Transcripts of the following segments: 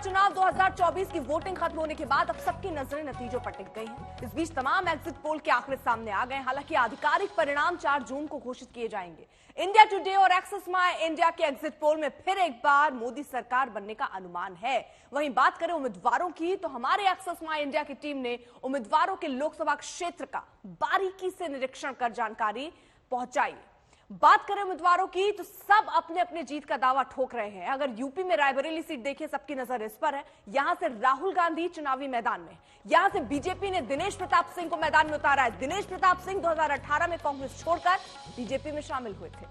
चुनाव 2024 की वोटिंग खत्म होने के बाद अब सबकी नजरें नतीजों पर टिक गई हैं। इस बीच तमाम एग्जिट पोल के आंकड़े सामने आ गए। हालांकि आधिकारिक परिणाम 4 जून को घोषित किए जाएंगे। इंडिया टुडे और एक्सिस माय इंडिया के एग्जिट पोल में फिर एक बार मोदी सरकार बनने का अनुमान है। वहीं बात करें उम्मीदवारों की, तो हमारे एक्सिस माय इंडिया की टीम ने उम्मीदवारों के लोकसभा क्षेत्र का बारीकी से निरीक्षण कर जानकारी पहुंचाई। बात करें उम्मीदवारों की, तो सब अपने अपने जीत का दावा ठोक रहे हैं। अगर यूपी में रायबरेली सीट देखें, सबकी नजर इस पर है। यहां से राहुल गांधी चुनावी मैदान में, यहां से बीजेपी ने दिनेश प्रताप सिंह को मैदान में उतारा है। दिनेश प्रताप सिंह 2018 में कांग्रेस छोड़कर बीजेपी में शामिल हुए थे।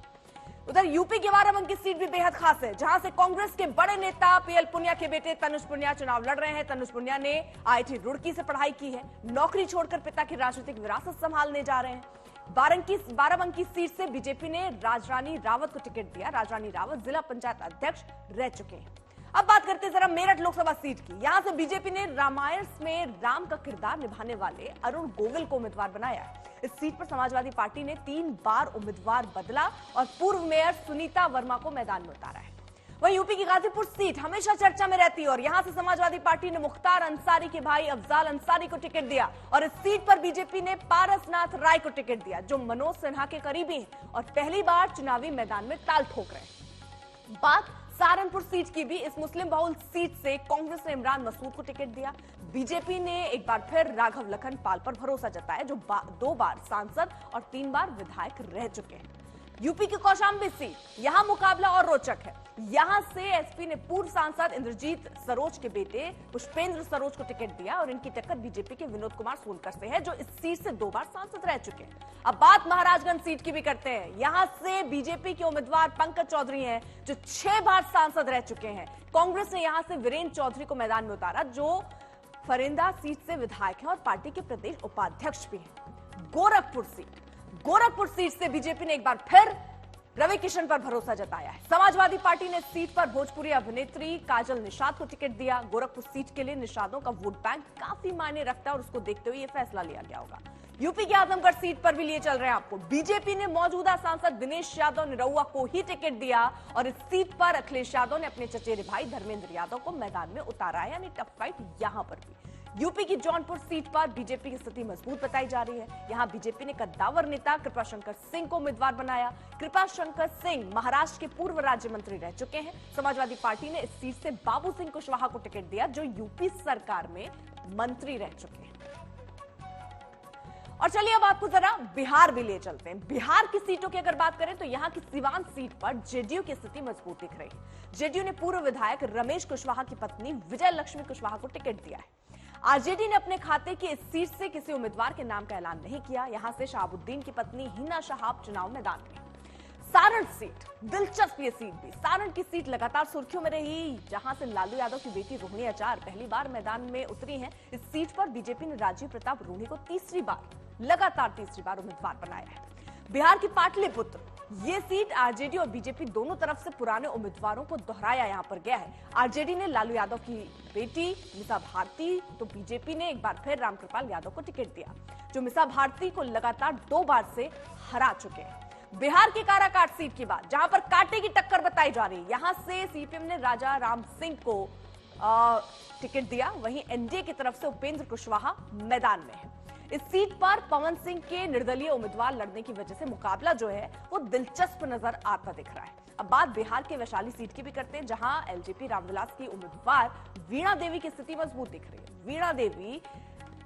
उधर यूपी की बाराबंकी सीट भी बेहद खास है, जहां से कांग्रेस के बड़े नेता पीएल पुनिया के बेटे तनुज पुनिया चुनाव लड़ रहे हैं। तनुज पुनिया ने आईआईटी रुड़की से पढ़ाई की है। नौकरी छोड़कर पिता की राजनीतिक विरासत संभालने जा रहे हैं। बाराबंकी सीट से बीजेपी ने राजरानी रावत को टिकट दिया। राजरानी रावत जिला पंचायत अध्यक्ष रह चुके हैं। अब बात करते हैं जरा मेरठ लोकसभा सीट की। यहां से बीजेपी ने रामायण में राम का किरदार निभाने वाले अरुण गोविल को उम्मीदवार बनाया है। इस सीट पर समाजवादी पार्टी ने 3 बार उम्मीदवार बदला और पूर्व मेयर सुनीता वर्मा को मैदान में उतारा है। वहीं यूपी की गाजीपुर सीट हमेशा चर्चा में रहती है और यहां से समाजवादी पार्टी ने मुख्तार अंसारी के भाई अफजाल अंसारी को टिकट दिया और इस सीट पर बीजेपी ने पारसनाथ राय को टिकट दिया, जो मनोज सिन्हा के करीबी हैं और पहली बार चुनावी मैदान में ताल ठोक रहे हैं। बात सहारनपुर सीट की भी। इस मुस्लिम बहुल सीट से कांग्रेस ने इमरान मसूद को टिकट दिया। बीजेपी ने एक बार फिर राघव लखन पाल पर भरोसा जताया, जो 2 बार सांसद और 3 बार विधायक रह चुके हैं। यूपी की कौशाम्बी सीट, यहां मुकाबला और रोचक है। यहां से एसपी ने पूर्व सांसद इंद्रजीत सरोज के बेटे पुष्पेंद्र सरोज को टिकट दिया और इनकी टक्कर बीजेपी के विनोद कुमार सोनकर से है, जो इस सीट से 2 बार सांसद रह चुके हैं। अब बात महाराजगंज सीट की भी करते हैं। यहां से बीजेपी के उम्मीदवार पंकज चौधरी हैं, जो 6 बार सांसद रह चुके हैं। कांग्रेस ने यहां से वीरेंद्र चौधरी को मैदान में उतारा, जो फरेंदा सीट से विधायक हैं और पार्टी के प्रदेश उपाध्यक्ष भी हैं। गोरखपुर सीट से बीजेपी ने एक बार फिर रवि किशन पर भरोसा जताया है। समाजवादी पार्टी ने सीट पर भोजपुरी अभिनेत्री काजल निषाद को टिकट दिया। गोरखपुर सीट के लिए निषादों का वोट बैंक काफी मायने रखता है और उसको देखते हुए यह फैसला लिया गया होगा। यूपी की आजमगढ़ सीट पर भी लिए चल रहे हैं आपको। बीजेपी ने मौजूदा सांसद दिनेश यादव निरहुआ को ही टिकट दिया और इस सीट पर अखिलेश यादव ने अपने चचेरे भाई धर्मेंद्र यादव को मैदान में उतारा है, यानी टफ फाइट यहां पर भी। यूपी की जौनपुर सीट पर बीजेपी की स्थिति मजबूत बताई जा रही है। यहां बीजेपी ने कद्दावर नेता कृपाशंकर सिंह को उम्मीदवार बनाया। कृपाशंकर सिंह महाराष्ट्र के पूर्व राज्य मंत्री रह चुके हैं। समाजवादी पार्टी ने इस सीट से बाबू सिंह कुशवाहा को टिकट दिया, जो यूपी सरकार में मंत्री रह चुके हैं। और चलिए अब आपको जरा बिहार भी ले चलते हैं। बिहार की सीटों की अगर बात करें, तो यहां की सीवान सीट पर जेडीयू की स्थिति मजबूत दिख रही है। जेडीयू ने पूर्व विधायक रमेश कुशवाहा की पत्नी विजय लक्ष्मी कुशवाहा को टिकट दिया है। आरजेडी ने अपने खाते की इस सीट से किसी उम्मीदवार के नाम का ऐलान नहीं किया। यहां से शहाबुद्दीन की पत्नी हिना शहाब चुनाव मैदान में। सारण सीट, दिलचस्प ये सीट भी। सारण की सीट लगातार सुर्खियों में रही, जहां से लालू यादव की बेटी रोहिणी आचार पहली बार मैदान में उतरी हैं। इस सीट पर बीजेपी ने राजीव प्रताप रूढ़ी को लगातार तीसरी बार उम्मीदवार बनाया है। बिहार की पाटलिपुत्र, ये सीट आरजेडी और बीजेपी दोनों तरफ से पुराने उम्मीदवारों को दोहराया यहां पर गया है। आरजेडी ने लालू यादव की बेटी मिसा भारती, तो बीजेपी ने एक बार फिर रामकृपाल यादव को टिकट दिया, जो मिसा भारती को लगातार 2 बार से हरा चुके हैं। बिहार की काराकाट सीट की बात, जहां पर कांटे की टक्कर बताई जा रही है। यहां से सीपीएम ने राजा राम सिंह को टिकट दिया। वहीं एनडीए की तरफ से उपेंद्र कुशवाहा मैदान में है। इस सीट पर पवन सिंह के निर्दलीय उम्मीदवार लड़ने की वजह से मुकाबला जो है वो दिलचस्प नजर आता दिख रहा है। अब बात बिहार के वैशाली सीट की भी करते हैं, जहां एलजेपी रामविलास की उम्मीदवार वीणा देवी की स्थिति मजबूत दिख रही है। वीणा देवी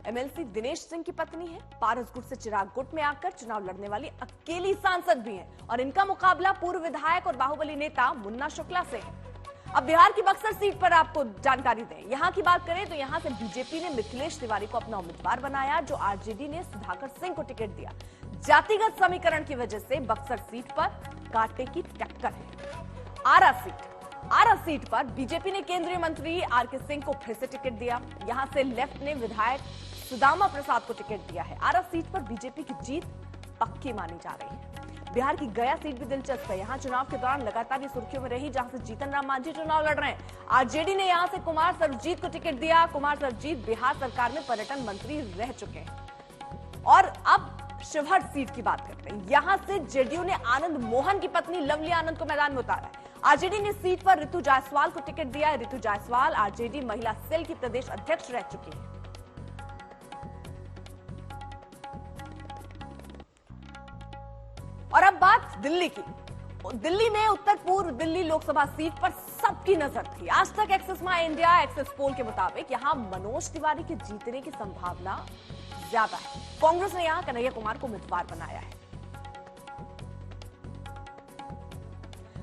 एमएलसी दिनेश सिंह की पत्नी है। पारसगुट से चिराग गुट में आकर चुनाव लड़ने वाली अकेली सांसद भी हैं और इनका मुकाबला पूर्व विधायक और बाहुबली नेता मुन्ना शुक्ला से है। अब बिहार की बक्सर सीट पर आपको जानकारी दें। यहां की बात करें तो यहां से बीजेपी ने मिथिलेश तिवारी को अपना उम्मीदवार बनाया, जो आरजेडी ने सुधाकर सिंह को टिकट दिया। जातिगत समीकरण की वजह से बक्सर सीट पर कांटे की टक्कर है। आरा सीट पर बीजेपी ने केंद्रीय मंत्री आरके सिंह को फिर से टिकट दिया। यहां से लेफ्ट ने विधायक सुदामा प्रसाद को टिकट दिया है। आरा सीट पर बीजेपी की जीत पक्की मानी जा रही है। बिहार की गया सीट भी दिलचस्प है। यहां चुनाव के दौरान लगातार ये सुर्खियों में रही, जहां से जीतन राम मांझी चुनाव लड़ रहे हैं। आरजेडी ने यहां से कुमार सर्वजीत को टिकट दिया। कुमार सर्वजीत बिहार सरकार में पर्यटन मंत्री रह चुके हैं। और अब शिवहर सीट की बात करते हैं। यहां से जेडीयू ने आनंद मोहन की पत्नी लवली आनंद को मैदान में उतारा है। आरजेडी ने सीट पर ऋतु जायसवाल को टिकट दिया है। ऋतु जायसवाल आरजेडी महिला सेल की प्रदेश अध्यक्ष रह चुकी है। और अब बात दिल्ली की। दिल्ली में उत्तर पूर्व दिल्ली लोकसभा सीट पर सबकी नजर थी। आज तक एक्सिस माई इंडिया एक्सिस पोल के मुताबिक यहां मनोज तिवारी के जीतने की संभावना ज्यादा है। कांग्रेस ने यहां कन्हैया कुमार को उम्मीदवार बनाया है।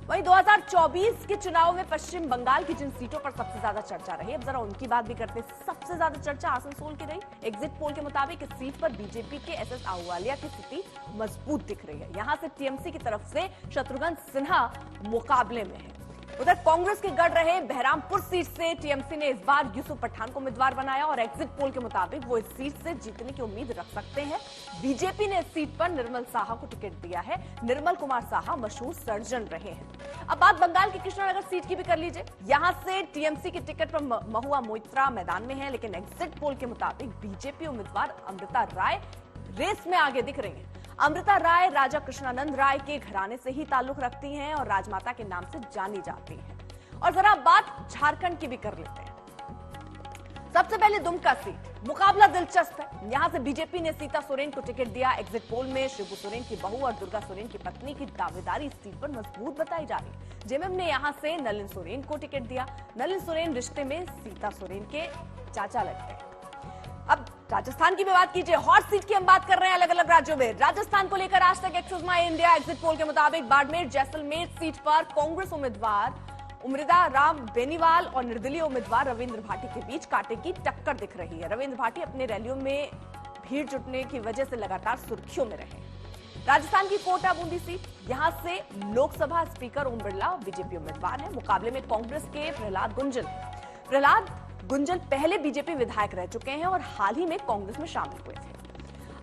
वहीं 2024 के चुनाव में पश्चिम बंगाल की जिन सीटों पर सबसे ज्यादा चर्चा रही, अब जरा उनकी बात भी करते हैं। सबसे ज्यादा चर्चा आसनसोल की रही। एग्जिट पोल के मुताबिक इस सीट पर बीजेपी के एसएस आहलुवालिया की स्थिति मजबूत दिख रही है। यहां से टीएमसी की तरफ से शत्रुघ्न सिन्हा मुकाबले में है। उधर कांग्रेस के गढ़ रहे बहरामपुर सीट से टीएमसी ने इस बार यूसुफ पठान को उम्मीदवार बनाया और एग्जिट पोल के मुताबिक वो इस सीट से जीतने की उम्मीद रख सकते हैं। बीजेपी ने इस सीट पर निर्मल साहा को टिकट दिया है। निर्मल कुमार साहा मशहूर सर्जन रहे हैं। अब बात बंगाल की कृष्णनगर सीट की भी कर लीजिए। यहां से टीएमसी की टिकट पर महुआ मोइत्रा मैदान में है, लेकिन एग्जिट पोल के मुताबिक बीजेपी उम्मीदवार अमृता राय रेस में आगे दिख रही है। अमृता राय राजा कृष्णानंद राय के घराने से ही ताल्लुक रखती हैं और राजमाता के नाम से जानी जाती हैं। और जरा बात झारखंड की भी कर लेते हैं। सबसे पहले दुमका सीट, मुकाबला दिलचस्प है। यहां से बीजेपी ने सीता सोरेन को टिकट दिया। एग्जिट पोल में शिबू सोरेन की बहू और दुर्गा सोरेन की पत्नी की दावेदारी इस सीट पर मजबूत बताई जा रही है। जेएमएम ने यहां से नलिन सोरेन को टिकट दिया। नलिन सोरेन रिश्ते में सीता सोरेन के चाचा लगते हैं। अब राजस्थान की भी बात कीजिए। हॉट सीट की हम बात कर रहे हैं अलग अलग राज्यों में। राजस्थान को लेकर आज तक एक्सिस माई इंडिया एक्जिट पोल के मुताबिक बाड़मेर जैसलमेर सीट पर कांग्रेस उम्मीदवार उमरिदा राम बेनीवाल और निर्दलीय उम्मीदवार रविंद्र भाटी के बीच कांटे की टक्कर दिख रही है। रविंद्र भाटी अपने रैलियों में भीड़ जुटने की वजह से लगातार सुर्खियों में रहे। राजस्थान की कोटा बूंदी सीट, यहां से लोकसभा स्पीकर ओम बिरला बीजेपी उम्मीदवार है। मुकाबले में कांग्रेस के प्रहलाद गुंजल पहले बीजेपी विधायक रह चुके हैं और हाल ही में कांग्रेस में शामिल हुए थे।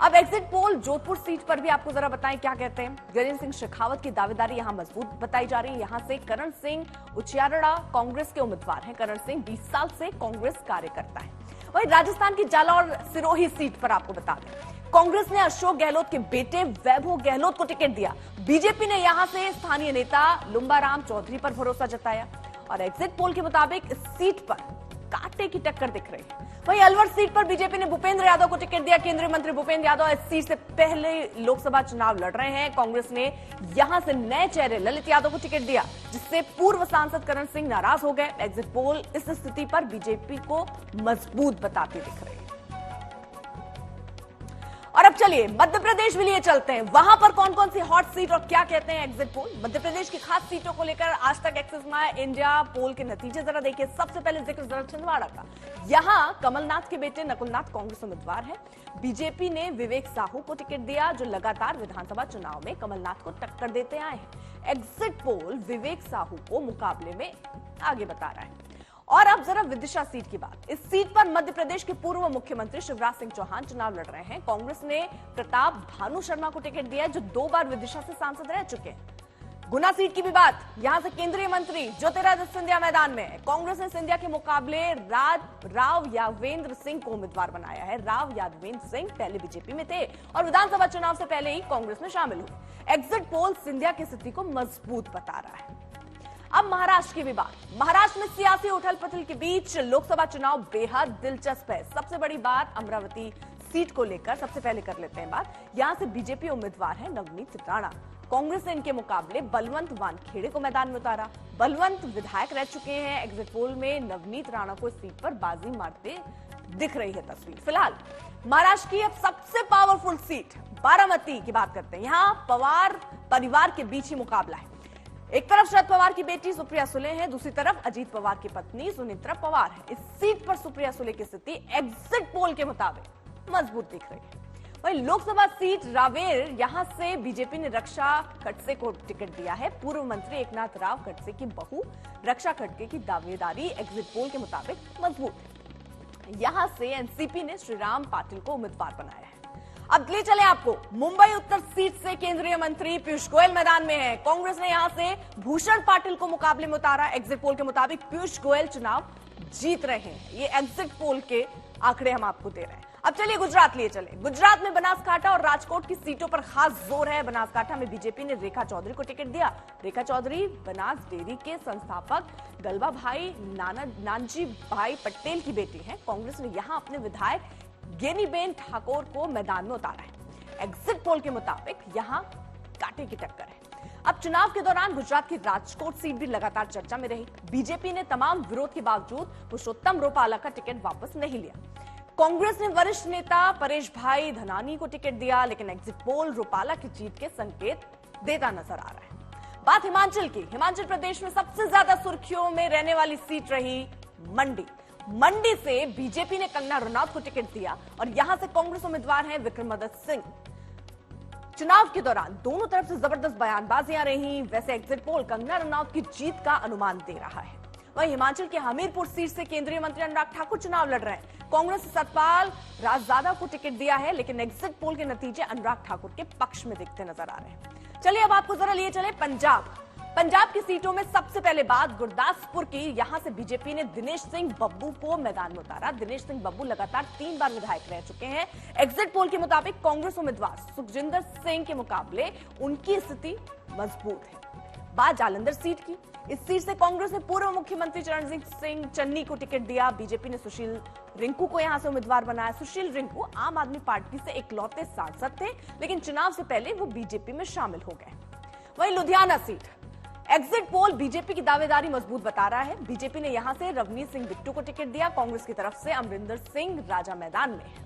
अब एग्जिट पोल जोधपुर सीट पर भी आपको जरा बताएं क्या कहते हैं। गजेंद्र सिंह शेखावत की दावेदारी यहां मजबूत बताई जा रही है। यहां से करण सिंह उचियारड़ा कांग्रेस के उम्मीदवार हैं। करण सिंह 20 साल से कांग्रेस कार्यकर्ता है। वहीं राजस्थान की जालौर सिरोही सीट पर आपको बता दें, कांग्रेस ने अशोक गहलोत के बेटे वैभव गहलोत को टिकट दिया। बीजेपी ने यहां से स्थानीय नेता लुम्बाराम चौधरी पर भरोसा जताया और एग्जिट पोल के मुताबिक इस सीट पर कांटे की टक्कर दिख रही है। वहीं अलवर सीट पर बीजेपी ने भूपेंद्र यादव को टिकट दिया। केंद्रीय मंत्री भूपेंद्र यादव इस सीट से पहले लोकसभा चुनाव लड़ रहे हैं। कांग्रेस ने यहां से नए चेहरे ललित यादव को टिकट दिया, जिससे पूर्व सांसद करण सिंह नाराज हो गए। एग्जिट पोल इस स्थिति पर बीजेपी को मजबूत बताती दिख रही है। और अब चलिए मध्य प्रदेश भी लिए चलते हैं। वहां पर कौन कौन सी हॉट सीट और क्या कहते हैं एग्जिट पोल। मध्य प्रदेश की खास सीटों को लेकर आज तक एक्सिस माई इंडिया पोल के नतीजे जरा देखिए। सबसे पहले जिक्र जरा छिंदवाड़ा का। यहां कमलनाथ के बेटे नकुलनाथ कांग्रेस उम्मीदवार हैं। बीजेपी ने विवेक साहू को टिकट दिया, जो लगातार विधानसभा चुनाव में कमलनाथ को टक्कर देते आए हैं। एग्जिट पोल विवेक साहू को मुकाबले में आगे बता रहा है। और अब जरा विदिशा सीट की बात। इस सीट पर मध्य प्रदेश के पूर्व मुख्यमंत्री शिवराज सिंह चौहान चुनाव लड़ रहे हैं। कांग्रेस ने प्रताप भानु शर्मा को टिकट दिया, जो 2 बार विदिशा से सांसद रह चुके हैं। गुना सीट की भी बात, यहां से केंद्रीय मंत्री ज्योतिरादित्य सिंधिया मैदान में है। कांग्रेस ने सिंधिया के मुकाबले राव यादवेंद्र सिंह को उम्मीदवार बनाया है। राव यादवेंद्र सिंह पहले बीजेपी में थे और विधानसभा चुनाव से पहले ही कांग्रेस में शामिल हुए। एग्जिट पोल सिंधिया की स्थिति को मजबूत बता रहा है। अब महाराष्ट्र की भी बात। महाराष्ट्र में सियासी उथल पुथल के बीच लोकसभा चुनाव बेहद दिलचस्प है। सबसे बड़ी बात अमरावती सीट को लेकर सबसे पहले कर लेते हैं बात। यहां से बीजेपी उम्मीदवार है नवनीत राणा। कांग्रेस ने इनके मुकाबले बलवंत वानखेड़े को मैदान में उतारा। बलवंत विधायक रह चुके हैं। एग्जिट पोल में नवनीत राणा को इस सीट पर बाजी मारते दिख रही है तस्वीर। फिलहाल महाराष्ट्र की अब सबसे पावरफुल सीट बारामती की बात करते हैं। यहां पवार परिवार के बीच ही मुकाबला है। एक तरफ शरद पवार की बेटी सुप्रिया सुले है, दूसरी तरफ अजीत पवार की पत्नी सुनेत्रा पवार है। इस सीट पर सुप्रिया सुले की स्थिति एग्जिट पोल के मुताबिक मजबूत दिख रही है। वहीं लोकसभा सीट रावेर, यहां से बीजेपी ने रक्षा खड़से को टिकट दिया है। पूर्व मंत्री एकनाथ राव खड़से की बहू रक्षा खड़गे की दावेदारी एग्जिट पोल के मुताबिक मजबूत है। यहां से एनसीपी ने श्रीराम पाटिल को उम्मीदवार बनाया है। अब ले चले आपको मुंबई उत्तर सीट से केंद्रीय मंत्री पीयूष गोयल मैदान में है। कांग्रेस ने यहां से भूषण पाटिल को मुकाबले में उतारा। एग्जिट पोल के मुताबिक पीयूष गोयल चुनाव जीत रहे हैं। ये एग्जिट पोल के आंकड़े हम आपको दे रहे हैं। अब चलिए गुजरात लिए चले। गुजरात में बनासकांठा और राजकोट की सीटों पर खास जोर है। बनासकांठा में बीजेपी ने रेखा चौधरी को टिकट दिया। रेखा चौधरी बनास डेयरी के संस्थापक गलबा भाई नानजी भाई पटेल की बेटी हैं। कांग्रेस ने यहां अपने विधायक गेनीबेन ठाकुर को मैदान में उतारा है। एग्जिट पोल के मुताबिक यहां कांटे की टक्कर है। अब चुनाव के दौरान गुजरात की राजकोट सीट भी लगातार चर्चा में रही। बीजेपी ने तमाम विरोध के बावजूद पुरुषोत्तम रूपाला का टिकट वापस नहीं लिया। कांग्रेस ने वरिष्ठ नेता परेश भाई धनानी को टिकट दिया, लेकिन एग्जिट पोल रूपाला की जीत के संकेत देता नजर आ रहा है। बात हिमाचल की। हिमाचल प्रदेश में सबसे ज्यादा सुर्खियों में रहने वाली सीट रही मंडी से बीजेपी ने कंगना रनौत को टिकट दिया और यहां से कांग्रेस उम्मीदवार हैं विक्रमादित्य सिंह। चुनाव के दौरान दोनों तरफ से जबरदस्त बयानबाजियां रही। वैसे एग्जिट पोल कंगना रनौत की जीत का अनुमान दे रहा है। वहीं हिमाचल के हमीरपुर सीट से केंद्रीय मंत्री अनुराग ठाकुर चुनाव लड़ रहे हैं। कांग्रेस ने सतपाल राजजादा को टिकट दिया है, लेकिन एग्जिट पोल के नतीजे अनुराग ठाकुर के पक्ष में दिखते नजर आ रहे हैं। चलिए अब आपको जरा लिए चले पंजाब की सीटों में सबसे पहले बात गुरदासपुर की। यहां से बीजेपी ने दिनेश सिंह बब्बू को मैदान में उतारा। दिनेश सिंह बब्बू लगातार 3 बार विधायक रह चुके हैं। एग्जिट पोल के मुताबिक कांग्रेस उम्मीदवार सुखजिंदर सिंह के मुकाबले उनकी स्थिति मजबूत है। बात जालंधर सीट की। इस सीट से कांग्रेस ने पूर्व मुख्यमंत्री चरणजीत सिंह चन्नी को टिकट दिया। बीजेपी ने सुशील रिंकू को यहां से उम्मीदवार बनाया। सुशील रिंकू आम आदमी पार्टी से इकलौते सांसद थे, लेकिन चुनाव से पहले वो बीजेपी में शामिल हो गए। वहीं Ludhiana seat, exit poll BJP की दावेदारी मजबूत बता रहा है। बीजेपी ने यहां से रवनीत सिंह बिट्टू को टिकट दिया। कांग्रेस की तरफ से अमरिंदर सिंह राजा मैदान में है।